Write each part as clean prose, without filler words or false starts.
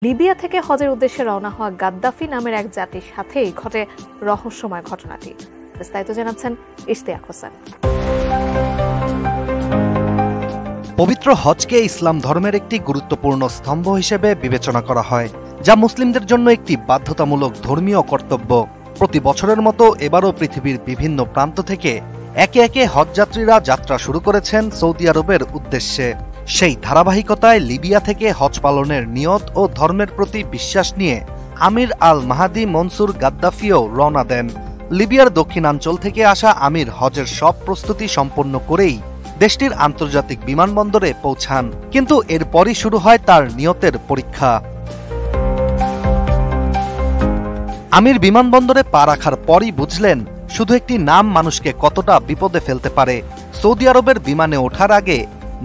Libya থেকে হজের উদ্দেশ্যে রওনা হওয়া গাদ্দাফি নামের এক জাতির সাথেই ঘটে রহস্যময় ঘটনাটি। বিস্তারিত জানাচ্ছেন ইশতিয়াক হোসেন। পবিত্র হজকে ইসলাম ধর্মের একটি গুরুত্বপূর্ণ স্তম্ভ হিসেবে বিবেচনা করা হয়, যা মুসলিমদের জন্য একটি বাধ্যতামূলক ধর্মীয় কর্তব্য। প্রতি বছরের মতো এবারও পৃথিবীর বিভিন্ন প্রান্ত থেকে একে একে হজযাত্রীরা যাত্রা শুরু করেছেন সৌদি আরবের উদ্দেশ্যে। সেই ধারাবাহিকতায় লিবিয়া থেকে হজ পালনের নিয়ত ও ধর্মের প্রতি বিশ্বাস নিয়ে আমির আল মাহাদি মনসুর গাদ্দাফিও রওনা দেন। লিবিয়ার দক্ষিণাঞ্চল থেকে আসা আমির হজের সব প্রস্তুতি সম্পন্ন করেই দেশটির আন্তর্জাতিক বিমানবন্দরে পৌঁছান, কিন্তু এরপরই শুরু হয় তার নিয়তের পরীক্ষা। আমির বিমানবন্দরে পা রাখার পরই বুঝলেন শুধু একটি নাম মানুষকে কতটা বিপদে ফেলতে পারে। সৌদি আরবের বিমানে ওঠার আগে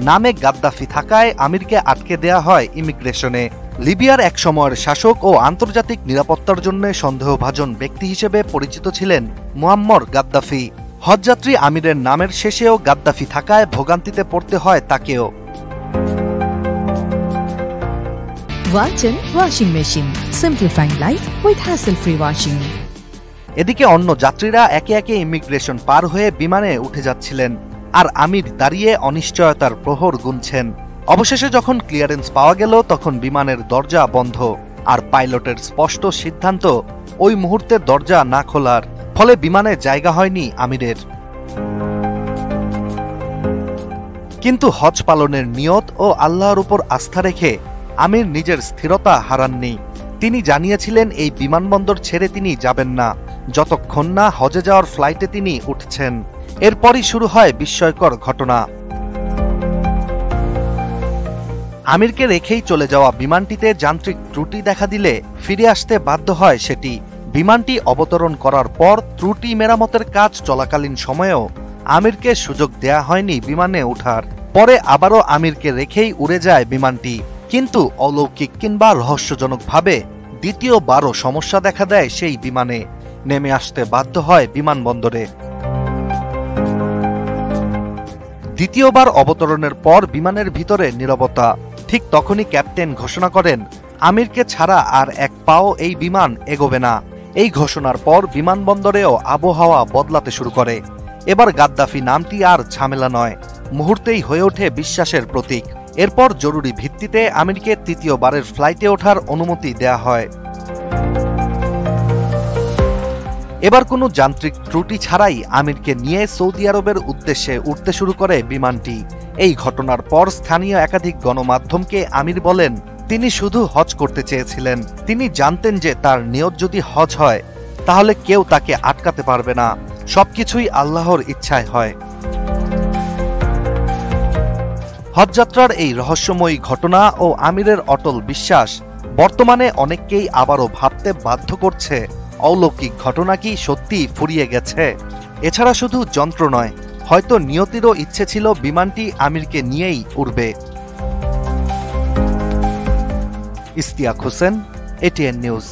নামে গাদ্দাফি থাকায় আমিরকে আটকে দেয়া হয় ইমিগ্রেশনে। লিবিয়ার এক সময়ের শাসক ও আন্তর্জাতিক নিরাপত্তার জন্য সন্দেহভাজন ব্যক্তি হিসেবে পরিচিত ছিলেন মুয়াম্মর গাদ্দাফি। হজযাত্রী আমিরের নামের শেষেও গাদ্দাফি থাকায় ভোগান্তিতে পড়তে হয় তাকেও। Walton Washing Machine, simplifying life with hassle-free washing. এদিকে অন্য যাত্রীরা একে একে ইমিগ্রেশন পার হয়ে বিমানে উঠে যাচ্ছিলেন, আর আমির দাঁড়িয়ে অনিশ্চয়তার প্রহর গুনছেন। অবশেষে যখন ক্লিয়ারেন্স পাওয়া গেল তখন বিমানের দরজা বন্ধ, আর পাইলটের স্পষ্ট সিদ্ধান্ত ওই মুহূর্তে দরজা না খোলার। ফলে বিমানে জায়গা হয়নি আমিরের। কিন্তু হজ পালনের নিয়ত ও আল্লাহর উপর আস্থা রেখে আমির নিজের স্থিরতা হারাননি। তিনি জানিয়েছিলেন এই বিমানবন্দর ছেড়ে তিনি যাবেন না যতক্ষণ না হজে যাওয়ার ফ্লাইটে তিনি উঠছেন। এরপরই শুরু হয় বিস্ময়কর ঘটনা। আমিরকে রেখেই চলে যাওয়া বিমানটিতে যান্ত্রিক ত্রুটি দেখা দিলে ফিরে আসতে বাধ্য হয় সেটি। বিমানটি অবতরণ করার পর ত্রুটি মেরামতের কাজ চলাকালীন সময়েও আমিরকে সুযোগ দেয়া হয়নি বিমানে ওঠার। পরে আবারও আমিরকে রেখেই উড়ে যায় বিমানটি, কিন্তু অলৌকিক কিংবা রহস্যজনকভাবে দ্বিতীয়বারও সমস্যা দেখা দেয় সেই বিমানে। নেমে আসতে বাধ্য হয় বিমানবন্দরে। দ্বিতীয়বার অবতরণের পর বিমানের ভিতরে নীরবতা। ঠিক তখনই ক্যাপ্টেন ঘোষণা করেন আমিরকে ছাড়া আর এক পাও এই বিমান এগোবে না। এই ঘোষণার পর বিমানবন্দরেও আবহাওয়া বদলাতে শুরু করে। এবার গাদ্দাফি নামটি আর ঝামেলা নয়, মুহূর্তেই হয়ে ওঠে বিশ্বাসের প্রতীক। এরপর জরুরি ভিত্তিতে আমিরকে তৃতীয়বারের ফ্লাইটে ওঠার অনুমতি দেয়া হয়। এবার কোনো যান্ত্রিক ত্রুটি ছাড়াই আমিরকে নিয়ে সৌদি আরবের উদ্দেশ্যে উঠতে শুরু করে বিমানটি। এই ঘটনার পর স্থানীয় একাধিক গণমাধ্যমকে আমির বলেন তিনি শুধু হজ করতে চেয়েছিলেন। তিনি জানতেন যে তার নিয়ত যদি হজ হয় তাহলে কেউ তাকে আটকাতে পারবে না। সবকিছুই আল্লাহর ইচ্ছায় হয়। হজযাত্রার এই রহস্যময়ী ঘটনা ও আমিরের অটল বিশ্বাস বর্তমানে অনেককেই আবারও ভাবতে বাধ্য করছে, অলৌকিক ঘটনা কি সত্যি ফুরিয়ে গেছে? এছাড়া শুধু যন্ত্র নয়, হয়তো নিয়তিরও ইচ্ছে ছিল বিমানটি আমিরকে নিয়েই উড়বে। Ishtiaq Hossain, ATN news.